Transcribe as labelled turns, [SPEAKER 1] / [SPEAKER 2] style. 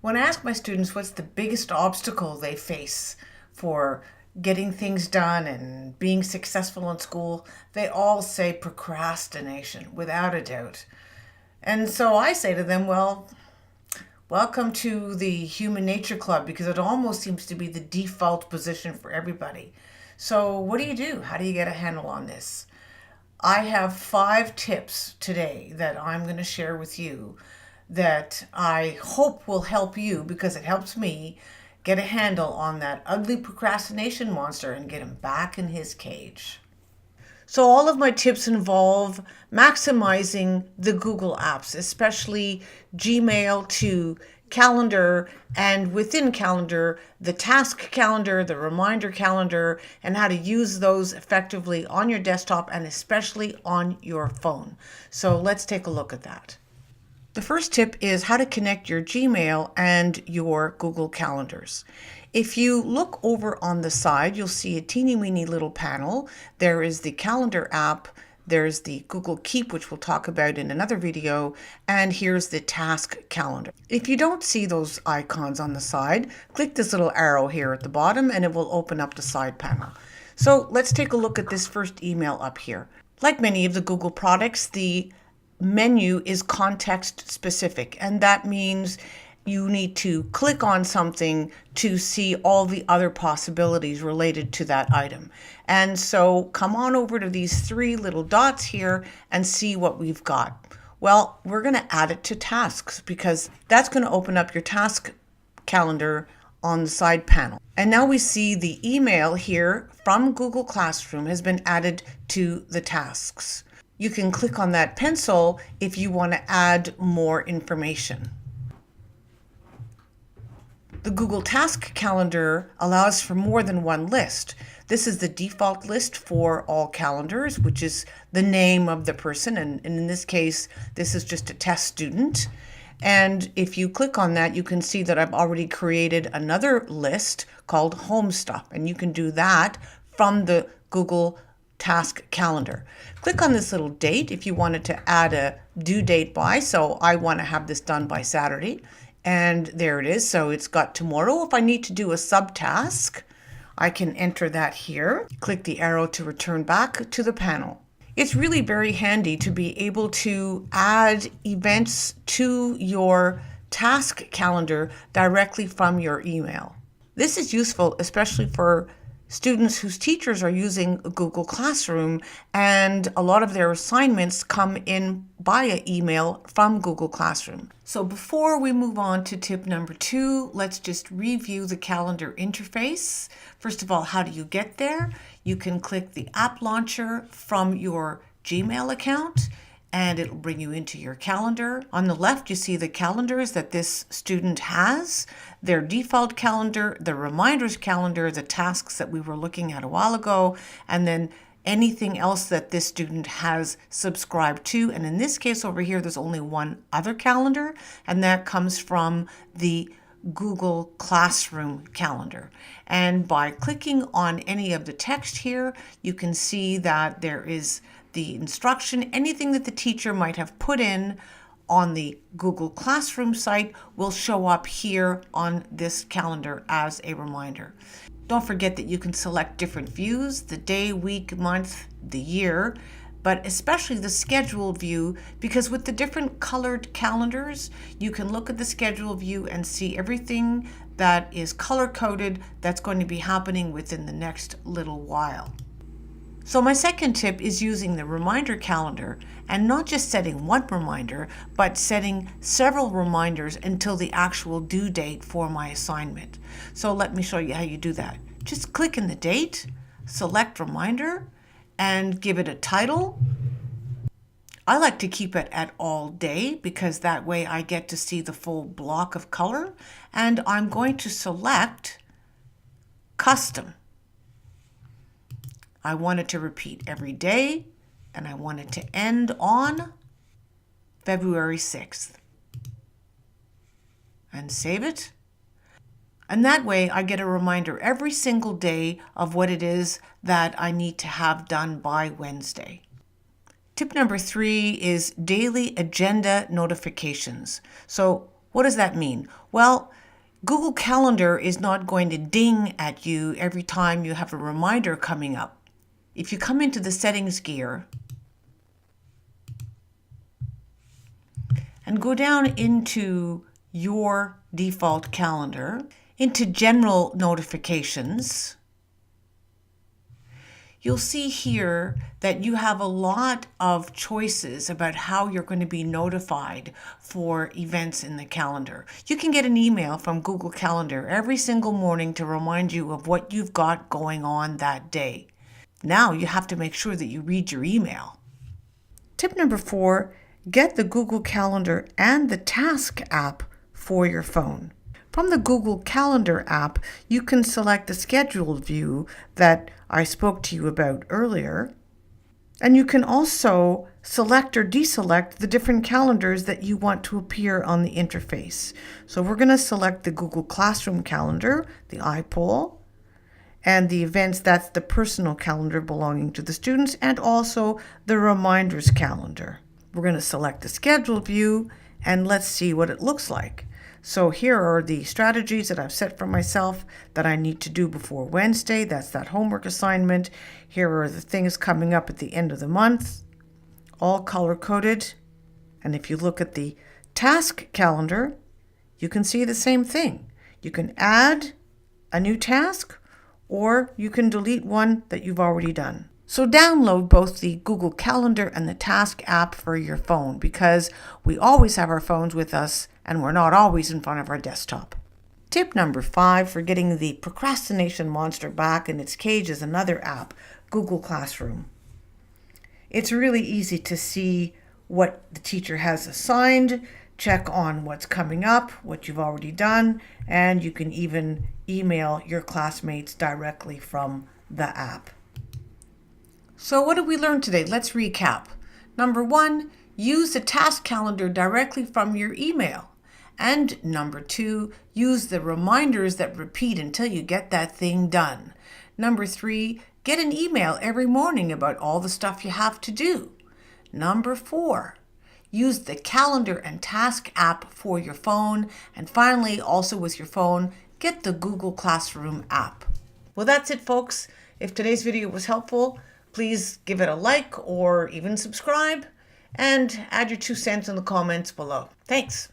[SPEAKER 1] When I ask my students what's the biggest obstacle they face for getting things done and being successful in school, they all say procrastination, without a doubt. And so I say to them, well, welcome to the Human Nature Club, because it almost seems to be the default position for everybody. So what do? How do you get a handle on this? I have 5 tips today that I'm going to share with you that I hope will help you, because it helps me get a handle on that ugly procrastination monster and get him back in his cage. So all of my tips involve maximizing the Google apps, especially Gmail to Calendar, and within Calendar, the task calendar, the reminder calendar, and how to use those effectively on your desktop and especially on your phone. So let's take a look at that. The first tip is how to connect your Gmail and your Google Calendars. If you look over on the side, you'll see a teeny weeny little panel. There is the Calendar app, there's the Google Keep, which we'll talk about in another video, and here's the Task Calendar. If you don't see those icons on the side, click this little arrow here at the bottom and it will open up the side panel. So let's take a look at this first email up here. Like many of the Google products, the menu is context specific, and that means you need to click on something to see all the other possibilities related to that item. And so come on over to these 3 little dots here and see what we've got. Well, we're going to add it to tasks, because that's going to open up your task calendar on the side panel. And now we see the email here from Google Classroom has been added to the tasks. You can click on that pencil if you want to add more information. The Google Task Calendar allows for more than one list. This is the default list for all calendars, which is the name of the person. And in this case, this is just a test student. And if you click on that, you can see that I've already created another list called Home Stuff. And you can do that from the Google Task Calendar. Click on this little date if you wanted to add a due date by. So I want to have this done by Saturday. And there it is. So it's got tomorrow. If I need to do a subtask, I can enter that here. Click the arrow to return back to the panel. It's really very handy to be able to add events to your task calendar directly from your email. This is useful, especially for students whose teachers are using Google Classroom, and a lot of their assignments come in via email from Google Classroom. So before we move on to tip number 2, let's just review the calendar interface. First of all, how do you get there? You can click the app launcher from your Gmail account, and it'll bring you into your calendar. On the left, you see the calendars that this student has, their default calendar, the reminders calendar, the tasks that we were looking at a while ago, and then anything else that this student has subscribed to. And in this case over here, there's only one other calendar, and that comes from the Google Classroom calendar. And by clicking on any of the text here, you can see that there is the instruction. Anything that the teacher might have put in on the Google Classroom site will show up here on this calendar as a reminder. Don't forget that you can select different views: the day, week, month, the year, but especially the schedule view, because with the different colored calendars, you can look at the schedule view and see everything that is color-coded that's going to be happening within the next little while. So my second tip is using the reminder calendar, and not just setting one reminder, but setting several reminders until the actual due date for my assignment. So let me show you how you do that. Just click in the date, select reminder, and give it a title. I like to keep it at all day, because that way I get to see the full block of color. And I'm going to select custom. I want it to repeat every day, and I want it to end on February 6th. And save it. And that way I get a reminder every single day of what it is that I need to have done by Wednesday. Tip number 3 is daily agenda notifications. So What does that mean? Well, Google Calendar is not going to ding at you every time you have a reminder coming up. If you come into the settings gear and go down into your default calendar, into general notifications, you'll see here that you have a lot of choices about how you're going to be notified for events in the calendar. You can get an email from Google Calendar every single morning to remind you of what you've got going on that day. Now you have to make sure that you read your email. Tip number 4, get the Google Calendar and the Task app for your phone. From the Google Calendar app, you can select the scheduled view that I spoke to you about earlier. And you can also select or deselect the different calendars that you want to appear on the interface. So we're going to select the Google Classroom calendar, the iPoll, and the events, that's the personal calendar belonging to the students, and also the reminders calendar. We're going to select the scheduled view, and let's see what it looks like. So here are the strategies that I've set for myself that I need to do before Wednesday. That's that homework assignment. Here are the things coming up at the end of the month, all color-coded. And if you look at the task calendar, you can see the same thing. You can add a new task, or you can delete one that you've already done. So download both the Google Calendar and the Task app for your phone, because we always have our phones with us and we're not always in front of our desktop. Tip number 5 for getting the procrastination monster back in its cage is another app, Google Classroom. It's really easy to see what the teacher has assigned, check on what's coming up, what you've already done, and you can even email your classmates directly from the app. So what did we learn today? Let's recap. Number 1, use the task calendar directly from your email. And number 2, use the reminders that repeat until you get that thing done. Number 3, get an email every morning about all the stuff you have to do. Number 4, use the calendar and task app for your phone. And finally, also with your phone, get the Google Classroom app. Well, that's it, folks. If today's video was helpful, please give it a like or even subscribe, and add your 2 cents in the comments below. Thanks.